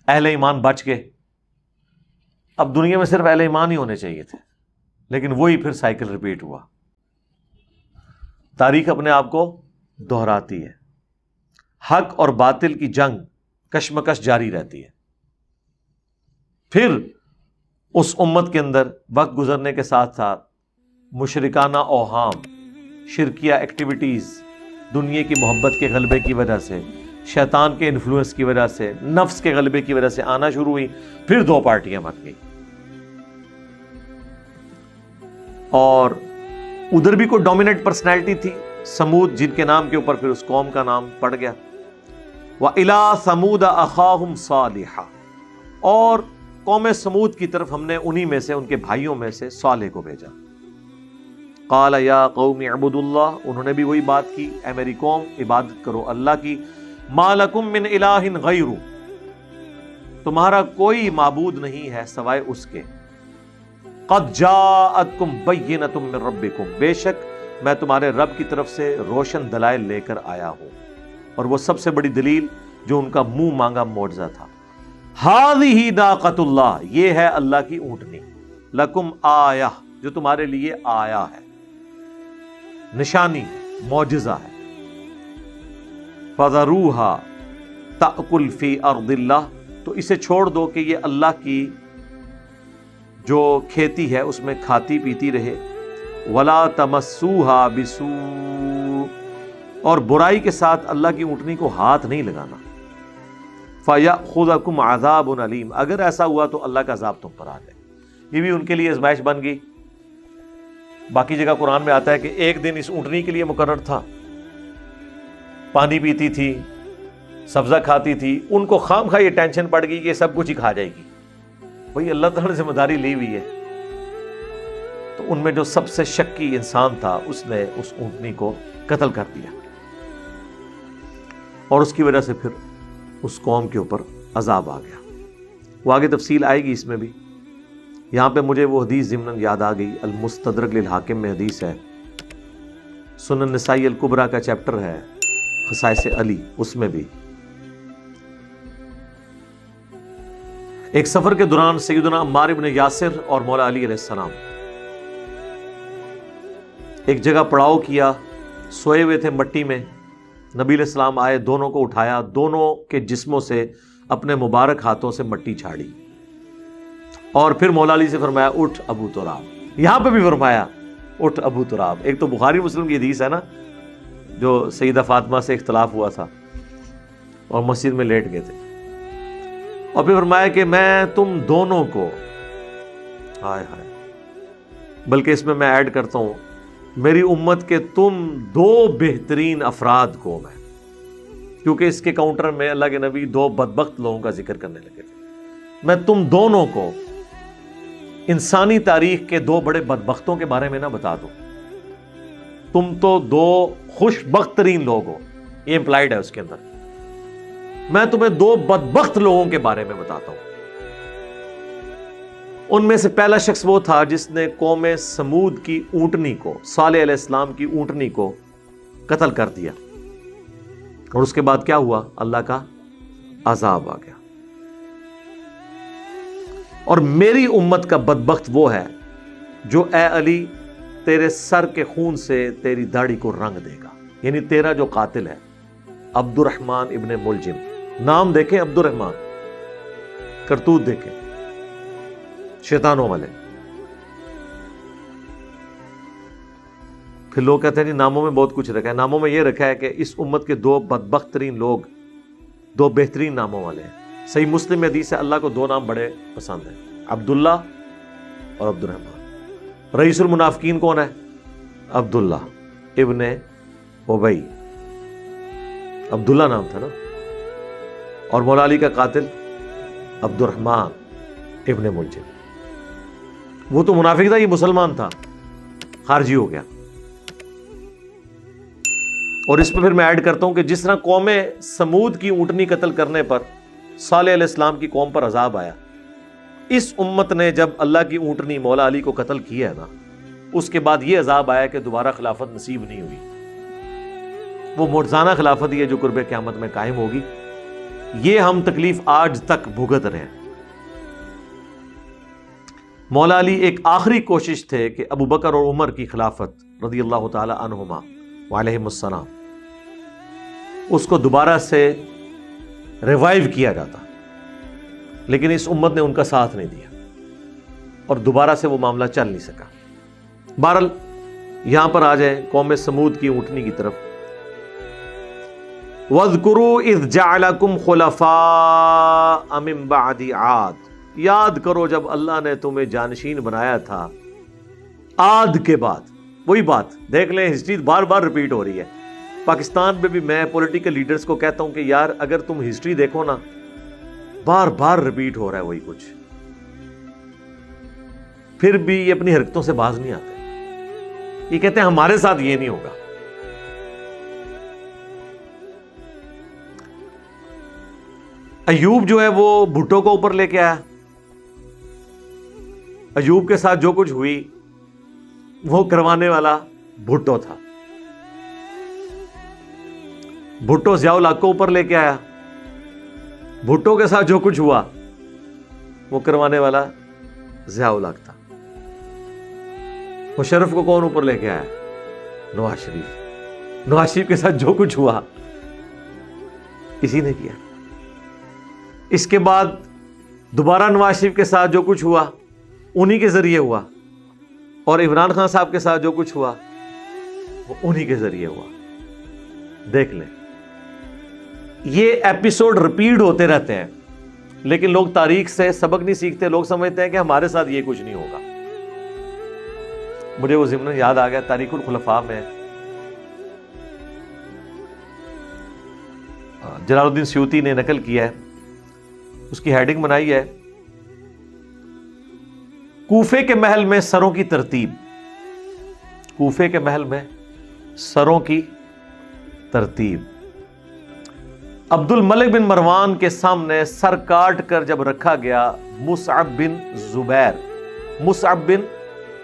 اہل ایمان بچ گئے. اب دنیا میں صرف اہل ایمان ہی ہونے چاہیے تھے، لیکن وہی پھر سائیکل ریپیٹ ہوا. تاریخ اپنے آپ کو دہراتی ہے. حق اور باطل کی جنگ کشمکش جاری رہتی ہے. پھر اس امت کے اندر وقت گزرنے کے ساتھ ساتھ مشرکانہ اوہام، شرکیہ ایکٹیویٹیز، دنیا کی محبت کے غلبے کی وجہ سے، شیطان کے انفلوئنس کی وجہ سے، نفس کے غلبے کی وجہ سے آنا شروع ہوئی. پھر دو پارٹیاں بن گئی، اور ادھر بھی کوئی ڈومیننٹ پرسنالٹی تھی، سمود، جن کے نام کے اوپر پھر اس قوم کا نام پڑ گیا. وَإِلَىٰ ثَمُودَ أَخَاهُمْ صَالِحًا، اور قوم سمود کی طرف ہم نے انہی میں سے، ان کے بھائیوں میں سے صالح کو بھیجا. قَالَ يَا قَوْمِ اعْبُدُوا اللَّهَ، انہوں نے بھی وہی بات کی، اے میری قوم عبادت کرو اللہ کی. مَا لَكُم مِّنْ إِلَٰهٍ غَيْرُهُ، تمہارا کوئی معبود نہیں ہے سوائے اس کے. قَدْ جَاءَتْكُمْ بَيِّنَةٌ مِّن رَبِّكُمْ، بے شک میں تمہارے رب کی طرف سے روشن دلائل لے کر آیا ہوں، اور وہ سب سے بڑی دلیل جو ان کا منہ مانگا معجزہ تھا. هَٰذِهِ نَاقَةُ اللَّهِ، یہ ہے اللہ کی اونٹنی. لَكُمْ آیَةٌ، جو تمہارے لیے آیا ہے، نشانی، معجزہ ہے. فَذَرُوهَا تَأْكُلْ فِي أَرْضِ اللَّهِ، تو اسے چھوڑ دو کہ یہ اللہ کی جو کھیتی ہے اس میں کھاتی پیتی رہے. وَلَا تَمَسُّوهَا بِسُوءٍ، اور برائی کے ساتھ اللہ کی اونٹنی کو ہاتھ نہیں لگانا. فَيَأْخُذَكُمْ عَذَابٌ أَلِيمٌ، اگر ایسا ہوا تو اللہ کا عذاب تم پر آ جائے. یہ بھی ان کے لیے آزمائش بن گئی. باقی جگہ قرآن میں آتا ہے کہ ایک دن اس اونٹنی کے لیے مقرر تھا، پانی پیتی تھی، سبزہ کھاتی تھی. ان کو خام خواہ یہ ٹینشن پڑ گئی کہ سب کچھ ہی کھا جائے گی. وہی اللہ تعالیٰ نے ذمہ داری لی ہوئی ہے. تو ان میں جو سب سے شکی انسان تھا اس نے اس اونٹنی کو قتل کر دیا، اور اس کی وجہ سے پھر اس قوم کے اوپر عذاب آ گیا. وہ آگے تفصیل آئے گی اس میں بھی. یہاں پہ مجھے وہ حدیث ضمناً یاد آ گئی، المستدرک للحاکم میں حدیث ہے، سنن نسائی الکبریٰ کا چیپٹر ہے خصائص علی، اس میں بھی ایک سفر کے دوران سیدنا عمار بن یاسر اور مولا علی علیہ السلام ایک جگہ پڑاؤ کیا، سوئے ہوئے تھے مٹی میں. نبی علیہ السلام آئے، دونوں کو اٹھایا، دونوں کے جسموں سے اپنے مبارک ہاتھوں سے مٹی چھاڑی، اور پھر مولا علی سے فرمایا اٹھ ابو تراب. یہاں پہ بھی فرمایا اٹھ ابو تراب. ایک تو بخاری مسلم کی حدیث ہے نا، جو سیدہ فاطمہ سے اختلاف ہوا تھا اور مسجد میں لیٹ گئے تھے، اور پھر فرمایا کہ میں تم دونوں کو، ہائے ہائے، بلکہ اس میں ایڈ کرتا ہوں میری امت کے تم دو بہترین افراد کو میں، کیونکہ اس کے کاؤنٹر میں اللہ کے نبی دو بدبخت لوگوں کا ذکر کرنے لگے تھے. میں تم دونوں کو انسانی تاریخ کے دو بڑے بدبختوں کے بارے میں نہ بتا دوں. تم تو دو خوش بخت ترین لوگ ہو، یہ امپلائڈ ہے اس کے اندر. میں تمہیں دو بدبخت لوگوں کے بارے میں بتاتا ہوں. ان میں سے پہلا شخص وہ تھا جس نے قوم سمود کی اونٹنی کو، صالح علیہ السلام کی اونٹنی کو قتل کر دیا، اور اس کے بعد کیا ہوا؟ اللہ کا عذاب آ گیا. اور میری امت کا بدبخت وہ ہے جو اے علی تیرے سر کے خون سے تیری داڑھی کو رنگ دے گا. یعنی تیرا جو قاتل ہے عبد الرحمن ابن ملجم، نام دیکھیں عبد الرحمن، کرتوت دیکھیں شیطانوں والے. پھر لوگ کہتے ہیں جی ناموں میں بہت کچھ رکھا ہے. ناموں میں یہ رکھا ہے کہ اس امت کے دو بدبخت ترین لوگ دو بہترین ناموں والے ہیں. صحیح مسلم میں حدیث ہے اللہ کو دو نام بڑے پسند ہیں، عبداللہ اور عبد الرحمن. رئیس المنافقین کون ہے؟ عبداللہ ابن ابی، عبداللہ نام تھا نا. اور مولا علی کا قاتل عبد الرحمن ابن ملجم. وہ تو منافق تھا، یہ مسلمان تھا، خارجی ہو گیا. اور اس میں پھر میں ایڈ کرتا ہوں کہ جس طرح قوم سمود کی اونٹنی قتل کرنے پر صالح علیہ السلام کی قوم پر عذاب آیا، اس امت نے جب اللہ کی اونٹنی مولا علی کو قتل کیا ہے نا، اس کے بعد یہ عذاب آیا کہ دوبارہ خلافت نصیب نہیں ہوئی. وہ معجزانہ خلافت ہی ہے جو قرب قیامت میں قائم ہوگی. یہ ہم تکلیف آج تک بھگت رہے ہیں۔ مولا علی ایک آخری کوشش تھے کہ ابو بکر اور عمر کی خلافت رضی اللہ تعالی عنہما وعلیہم السلام اس کو دوبارہ سے ریوائیو کیا جاتا، لیکن اس امت نے ان کا ساتھ نہیں دیا اور دوبارہ سے وہ معاملہ چل نہیں سکا۔ بہرحال یہاں پر آ جائیں قوم سمود کی اونٹنی کی طرف۔ وَاذْكُرُوا اِذْ جَعَلَكُمْ خُلَفَاءَ مِن بَعْدِ عَادٍ، یاد کرو جب اللہ نے تمہیں جانشین بنایا تھا عاد کے بعد۔ وہی بات دیکھ لیں، ہسٹری بار بار ریپیٹ ہو رہی ہے۔ پاکستان میں بھی میں پولیٹیکل لیڈرز کو کہتا ہوں کہ یار اگر تم ہسٹری دیکھو نا، بار بار ریپیٹ ہو رہا ہے وہی کچھ، پھر بھی یہ اپنی حرکتوں سے باز نہیں آتے۔ یہ کہتے ہیں ہمارے ساتھ یہ نہیں ہوگا۔ ایوب جو ہے وہ بھٹو کو اوپر لے کے آیا، ایوب کے ساتھ جو کچھ ہوئی وہ کروانے والا بھٹو تھا۔ بھٹو ضیاء الحق کو اوپر لے کے آیا، بھٹو کے ساتھ جو کچھ ہوا وہ کروانے والا ضیاء الحق تھا۔ مشرف کو کون اوپر لے کے آیا؟ نواز شریف۔ نواز شریف کے ساتھ جو کچھ ہوا کسی نے کیا۔ اس کے بعد دوبارہ نواز شریف کے ساتھ جو کچھ ہوا انہی کے ذریعے ہوا، اور عمران خان صاحب کے ساتھ جو کچھ ہوا وہ انہی کے ذریعے ہوا۔ دیکھ لیں، یہ ایپیسوڈ ریپیٹ ہوتے رہتے ہیں، لیکن لوگ تاریخ سے سبق نہیں سیکھتے۔ لوگ سمجھتے ہیں کہ ہمارے ساتھ یہ کچھ نہیں ہوگا۔ مجھے وہ ضمن یاد آ گیا، تاریخ الخلفاء میں جلال الدین سیوطی نے نقل کیا ہے، اس کی ہیڈنگ بنائی ہے کوفے کے محل میں سروں کی ترتیب۔ کوفے کے محل میں سروں کی ترتیب۔ عبد الملک بن مروان کے سامنے سر کاٹ کر جب رکھا گیا مصعب بن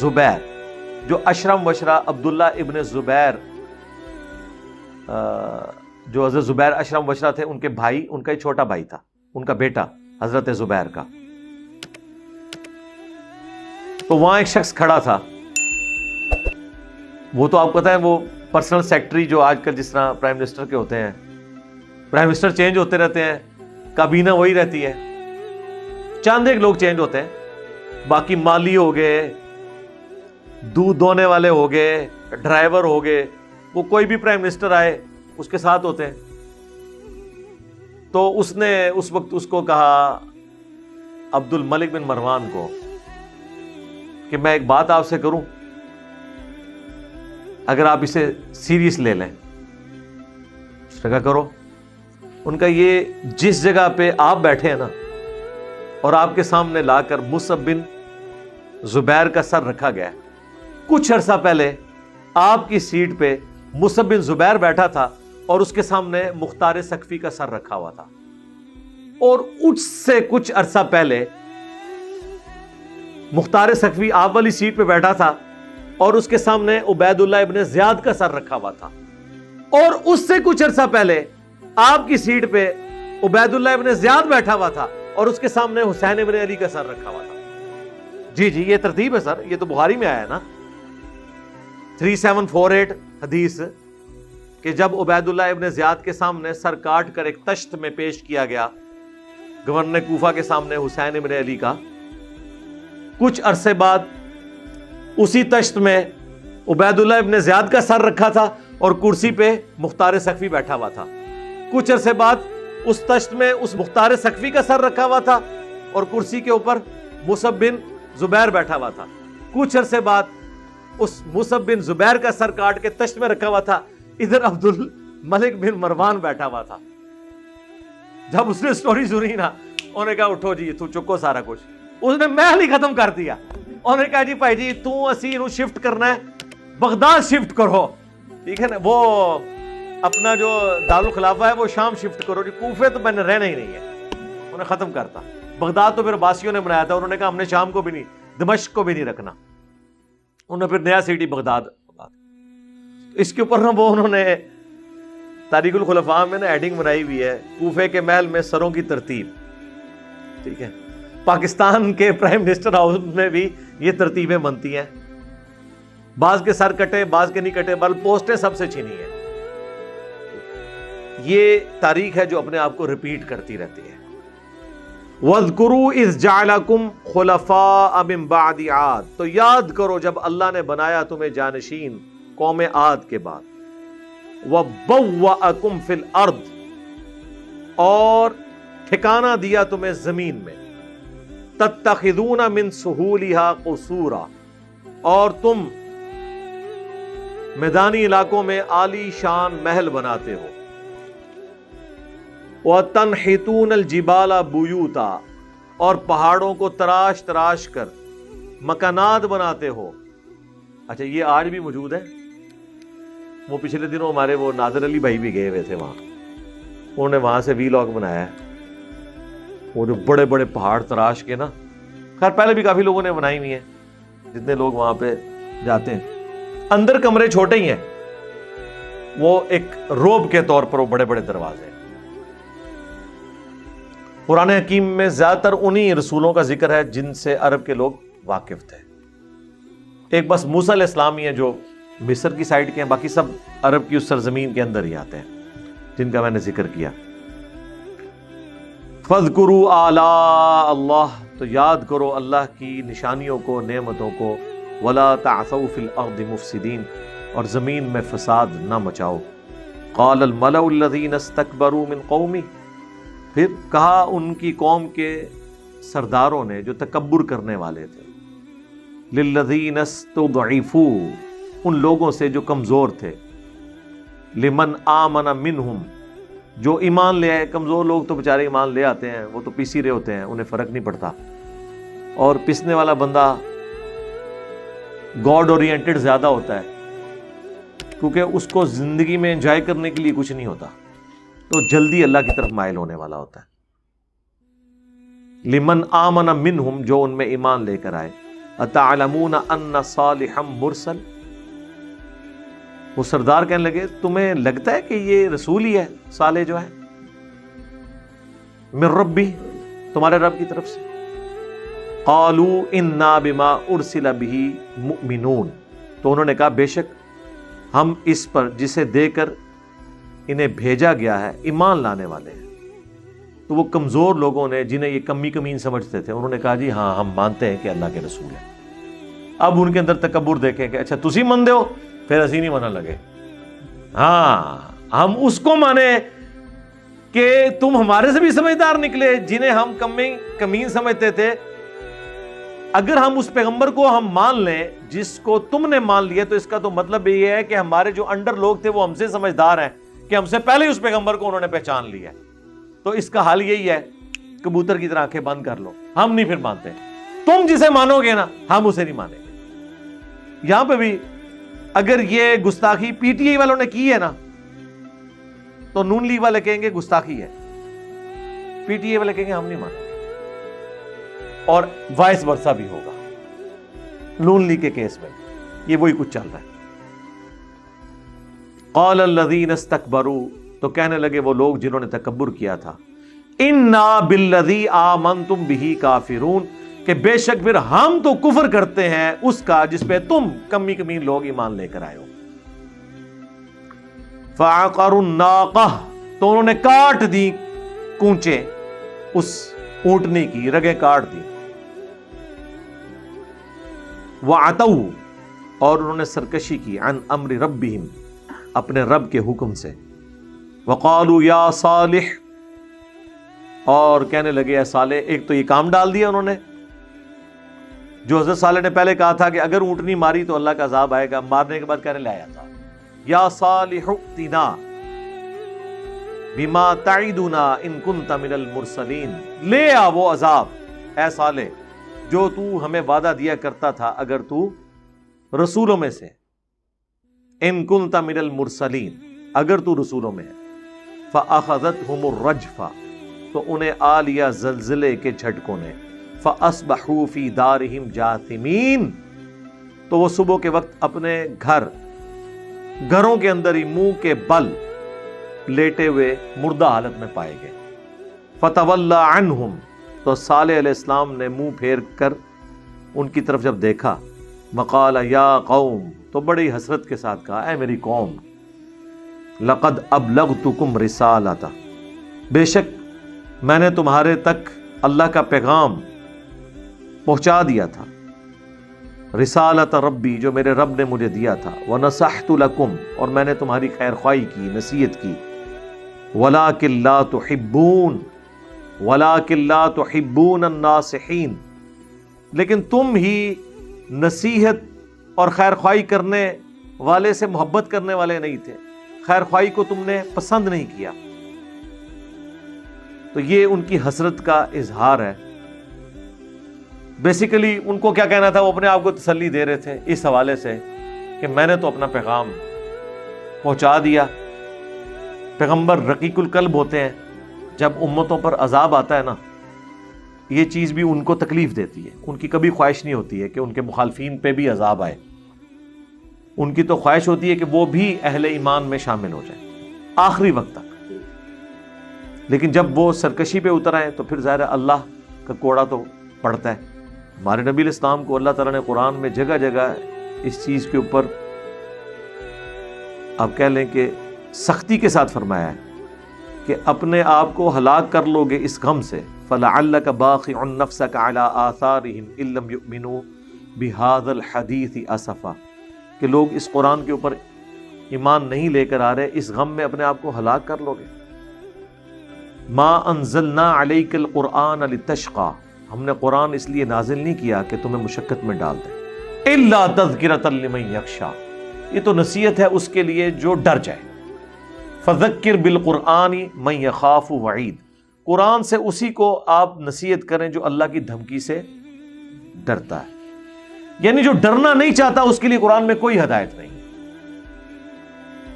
زبیر جو اشرم وشرا عبداللہ ابن زبیر، جو حضرت زبیر اشرم وشرا تھے ان کے بھائی، ان کا ہی چھوٹا بھائی تھا، ان کا بیٹا حضرت زبیر کا۔ تو وہاں ایک شخص کھڑا تھا، وہ تو آپ کو پتا ہے وہ پرسنل سیکٹری جو آج کل جس طرح پرائم منسٹر کے ہوتے ہیں، پرائم منسٹر چینج ہوتے رہتے ہیں، کابینہ وہی رہتی ہے، چند ایک لوگ چینج ہوتے ہیں، باقی مالی ہو گئے، دودھ دونے والے ہو گئے، ڈرائیور ہو گئے، وہ کوئی بھی پرائم منسٹر آئے اس کے ساتھ ہوتے ہیں۔ تو اس نے اس وقت اس کو کہا عبد الملک بن مروان کو کہ میں ایک بات آپ سے کروں، اگر آپ اسے سیریس لے لیں۔ اس نے کہا کرو۔ ان کا یہ جس جگہ پہ آپ بیٹھے ہیں نا، اور آپ کے سامنے لا کر مصعب بن زبیر کا سر رکھا گیا ہے، کچھ عرصہ پہلے آپ کی سیٹ پہ مصعب بن زبیر بیٹھا تھا اور اس کے سامنے مختار ثقفی کا سر رکھا ہوا تھا، اور اس سے کچھ عرصہ پہلے مختار ثقفی آپ والی سیٹ پہ بیٹھا تھا اور اس کے سامنے عبید اللہ ابن زیاد کا سر رکھا ہوا تھا، اور اس سے کچھ عرصہ پہلے آپ کی سیٹ پہ عبید اللہ ابن زیاد بیٹھا ہوا تھا اور اس کے سامنے حسین ابن علی کا سر رکھا ہوا تھا۔ جی جی یہ ترتیب ہے سر، یہ تو بخاری میں آیا ہے نا، 3748 حدیث، کہ جب عبید اللہ ابن زیاد کے سامنے سر کاٹ کر ایک تشت میں پیش کیا گیا گورنر کوفہ کے سامنے حسین ابن علی کا، کچھ عرصے بعد اسی تشت میں عبید اللہ ابن زیاد کا سر رکھا تھا اور کرسی پہ مختار ثقفی بیٹھا ہوا تھا۔ کچھ عرصے بعد اس تشت میں اس مختار ثقفی کا سر رکھا ہوا تھا اور کرسی کے اوپر مصعب بن زبیر بیٹھا ہوا تھا۔ کچھ عرصے بعد اس مصعب بن زبیر کا سر کاٹ کے تشت میں رکھا ہوا تھا، ادھر عبد الملک بن مروان بیٹھا ہوا تھا۔ جب اس نے سٹوری سنی نا، انہوں نے کہا اٹھو جی تو چکو سارا کچھ، اس نے محل ہی ختم کر دیا۔ انہوں نے کہا جی بھائی جی تو اسی انہوں شفٹ کرنا ہے، بغداد شفٹ کرو، ٹھیک ہے نا، وہ اپنا جو دارالخلافہ ہے وہ شام شفٹ کرو جی، کوفے تو میں نے رہنا ہی نہیں ہے، انہوں نے ختم کرتا۔ بغداد تو پھر عباسیوں نے بنایا تھا، انہوں نے کہا ہم نے شام کو بھی نہیں، دمشق کو بھی نہیں رکھنا، انہوں نے پھر نیا سٹی بغداد۔ اس کے اوپر نا وہ انہوں نے تاریخ الخلفاء میں نا ایڈنگ بنائی ہوئی ہے، کوفے کے محل میں سروں کی ترتیب، ٹھیک ہے، پاکستان کے پرائم منسٹر ہاؤس میں بھی یہ ترتیبیں بنتی ہیں، بعض کے سر کٹے، بعض کے نہیں کٹے، بل پوسٹیں سب سے چھینی ہیں۔ یہ تاریخ ہے جو اپنے آپ کو ریپیٹ کرتی رہتی ہے۔ وَاذْكُرُوا إِذْ جَعَلَكُمْ خُلَفَاءَ مِن بَعْدِ عَادٍ، تو یاد کرو جب اللہ نے بنایا تمہیں جانشین قوم عاد کے بعد، وَبَوَّأَكُمْ فِي الْأَرْضِ، اور ٹھکانہ دیا تمہیں زمین میں، تَتَّخِذُونَ مِن سُهُولِهَا قُصُورًا، اور تم میدانی علاقوں میں عالی شان محل بناتے ہو، وَتَنْحِتُونَ الْجِبَالَ بُيُوتًا، اور پہاڑوں کو تراش تراش کر مکانات بناتے ہو۔ اچھا یہ آج بھی موجود ہے، وہ پچھلے دنوں ہمارے وہ ناظر علی بھائی بھی گئے ہوئے تھے وہاں، انہوں نے وہاں سے وی لاگ بنایا ہے، وہ جو بڑے بڑے پہاڑ تراش کے نا، خیر پہلے بھی کافی لوگوں نے بنائی ہوئی ہیں، جتنے لوگ وہاں پہ جاتے ہیں، اندر کمرے چھوٹے ہی ہیں، وہ ایک روب کے طور پر وہ بڑے بڑے دروازے ہیں۔ قرآن حکیم میں زیادہ تر انہی رسولوں کا ذکر ہے جن سے عرب کے لوگ واقف تھے، ایک بس موسیٰ علیہ السلام ہی ہیں جو مصر کی سائڈ کے ہیں، باقی سب عرب کی اس سرزمین کے اندر ہی آتے ہیں جن کا میں نے ذکر کیا۔ فَاذْكُرُوا آلَاءَ اللَّهِ، تو یاد کرو اللہ کی نشانیوں کو، نعمتوں کو، وَلَا تَعْثَوْا فِي الْأَرْضِ مُفْسِدِينَ، اور زمین میں فساد نہ مچاؤ۔ قَالَ الْمَلَأُ الَّذِينَ اسْتَكْبَرُوا مِنْ قَوْمِهِ، پھر کہا ان کی قوم کے سرداروں نے جو تکبر کرنے والے تھے، لِلَّذِينَ اسْتُضْعِفُوا، ان لوگوں سے جو کمزور تھے، لِمَنْ آمَنَ مِنْهُمْ، جو ایمان لے آئے، کمزور لوگ تو بےچارے ایمان لے آتے ہیں، وہ تو پیسی رہے ہوتے ہیں، انہیں فرق نہیں پڑتا، اور پسنے والا بندہ گاڈ اورینٹڈ زیادہ ہوتا ہے، کیونکہ اس کو زندگی میں انجوائے کرنے کے لیے کچھ نہیں ہوتا، تو جلدی اللہ کی طرف مائل ہونے والا ہوتا ہے۔ لمن آمن منہم، جو ان میں ایمان لے کر آئے، اتعلمون ان صالحا مرسل، وہ سردار کہنے لگے تمہیں لگتا ہے کہ یہ رسول ہی ہے صالح جو ہے، من ربی، تمہارے رب کی طرف سے، قالوا انا بما ارسل به مؤمنون، تو انہوں نے کہا بے شک ہم اس پر جسے دے کر انہیں بھیجا گیا ہے ایمان لانے والے ہیں۔ تو وہ کمزور لوگوں نے جنہیں یہ کمی کمین سمجھتے تھے، انہوں نے کہا جی ہاں ہم مانتے ہیں کہ اللہ کے رسول ہیں۔ اب ان کے اندر تکبر دیکھیں کہ اچھا تسی مندے ہو، پھر اسی نہیں ماننے لگے، ہاں ہم اس کو مانے کہ تم ہمارے سے بھی سمجھدار نکلے، جنہیں ہم کمین سمجھتے تھے، اگر ہم اس پیغمبر کو ہم مان لیں جس کو تم نے مان لیا، تو اس کا تو مطلب یہ ہے کہ ہمارے جو انڈر لوگ تھے وہ ہم سے سمجھدار ہیں، کہ ہم سے پہلے ہی اس پیغمبر کو انہوں نے پہچان لیا ہے۔ تو اس کا حال یہی ہے، کبوتر کی طرح آنکھیں بند کر لو، ہم نہیں پھر مانتے، تم جسے مانو گے نا ہم اسے نہیں مانیں گے۔ یہاں پہ بھی اگر یہ گستاخی پی ٹی آئی والوں نے کی ہے نا، تو نون لیگ والے کہیں گے گستاخی ہے، پی ٹی آئی والے کہیں گے ہم نہیں مانیں گے، اور وائس ورثہ بھی ہوگا نون لیگ کے کیس میں، یہ وہی کچھ چل رہا ہے۔ قال الذین استکبروا، تو کہنے لگے وہ لوگ جنہوں نے تکبر کیا تھا، انا بالذی آمنتم بہ کافرون، کہ بے شک پھر ہم تو کفر کرتے ہیں اس کا جس پہ تم کمی کمین لوگ ایمان لے کر آئے ہو۔ فعقروا الناقہ، تو انہوں نے کاٹ دی کونچے اس اونٹنی کی، رگیں کاٹ دی، وعتوا، اور انہوں نے سرکشی کی، عن امر ربہم، اپنے رب کے حکم سے، وقالوا یا صالح، اور کہنے لگے اے صالح، ایک تو یہ کام ڈال دیا انہوں نے جو حضرت صالح نے پہلے کہا تھا کہ اگر اونٹنی ماری تو اللہ کا عذاب آئے گا، مارنے کے بعد کہنے لے آیا تھا یا صالح ائتنا بما تعدنا ان کنت من المرسلین، لے آ وہ عذاب اے صالح جو تو ہمیں وعدہ دیا کرتا تھا اگر تو رسولوں میں سے، ان کنت من المرسلین، اگر تو رسولوں میں ہے، فاخذتهم الرجفہ، تو انہیں آ لیا زلزلے کے جھٹکوں نے، فاصبحوا فی دارہم جاثمین، تو وہ صبح کے وقت اپنے گھروں کے اندر ہی منہ کے بل لیٹے ہوئے مردہ حالت میں پائے گئے۔ فتولی عنہم، تو صالح علیہ السلام نے منہ پھیر کر ان کی طرف جب دیکھا، وقال یا قوم، تو بڑی حسرت کے ساتھ کہا، اے میری قوم، لقد ابلغتکم رسالۃ، بے شک میں نے تمہارے تک اللہ کا پیغام پہنچا دیا تھا، رسالت ربی، جو میرے رب نے مجھے دیا تھا، ونصحت لکم، اور میں نے تمہاری خیر خواہی کی، نصیحت کی، ولکن لا تحبون، ولکن لا تحبون الناصحین، لیکن تم ہی نصیحت اور خیر خواہی کرنے والے سے محبت کرنے والے نہیں تھے، خیر خواہی کو تم نے پسند نہیں کیا۔ تو یہ ان کی حسرت کا اظہار ہے۔ بیسیکلی ان کو کیا کہنا تھا، وہ اپنے آپ کو تسلی دے رہے تھے اس حوالے سے کہ میں نے تو اپنا پیغام پہنچا دیا۔ پیغمبر رقیق القلب ہوتے ہیں، جب امتوں پر عذاب آتا ہے نا، یہ چیز بھی ان کو تکلیف دیتی ہے۔ ان کی کبھی خواہش نہیں ہوتی ہے کہ ان کے مخالفین پہ بھی عذاب آئے، ان کی تو خواہش ہوتی ہے کہ وہ بھی اہل ایمان میں شامل ہو جائیں آخری وقت تک۔ لیکن جب وہ سرکشی پہ اتر آئے تو پھر ظاہر ہے اللہ کا کوڑا تو پڑتا ہے۔ ہمارے نبی علیہ السلام کو اللہ تعالیٰ نے قرآن میں جگہ جگہ اس چیز کے اوپر آپ کہہ لیں کہ سختی کے ساتھ فرمایا ہے کہ اپنے آپ کو ہلاک کر لو گے اس غم سے، فَلَعَلَّكَ بَاخِعٌ نَفْسَكَ عَلَىٰ آثَارِهِمْ إِن لَّمْ يُؤْمِنُوا بِهَٰذَا الْحَدِيثِ أَسَفًا، کہ لوگ اس قرآن کے اوپر ایمان نہیں لے کر آ رہے، اس غم میں اپنے آپ کو ہلاک کر لو گے۔ مَا أَنزَلْنَا عَلَيْكَ الْقُرْآنَ لِتَشْقَىٰ، ہم نے قرآن اس لیے نازل نہیں کیا کہ تمہیں مشقت میں ڈال دیں، إِلَّا تَذْكِرَةً لِمَن يَخْشَىٰ، یہ تو نصیحت ہے اس کے لیے جو ڈر جائے۔ فَذَكِّرْ بِالْقُرْآنِ مَن يَخَافُ وَعِيدٍ، قرآن سے اسی کو آپ نصیحت کریں جو اللہ کی دھمکی سے ڈرتا ہے، یعنی جو ڈرنا نہیں چاہتا اس کے لیے قرآن میں کوئی ہدایت نہیں۔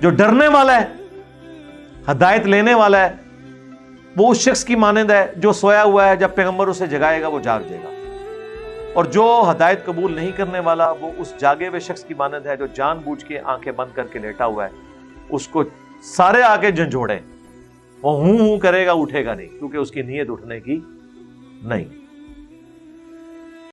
جو ڈرنے والا ہے، ہدایت لینے والا ہے، وہ اس شخص کی مانند ہے جو سویا ہوا ہے، جب پیغمبر اسے جگائے گا وہ جاگ جائے گا، اور جو ہدایت قبول نہیں کرنے والا وہ اس جاگے ہوئے شخص کی مانند ہے جو جان بوجھ کے آنکھیں بند کر کے لیٹا ہوا ہے، اس کو سارے آگے جھنجھوڑیں، وہ ہوں کرے گا، اٹھے گا نہیں، کیونکہ اس کی نیت اٹھنے کی نہیں۔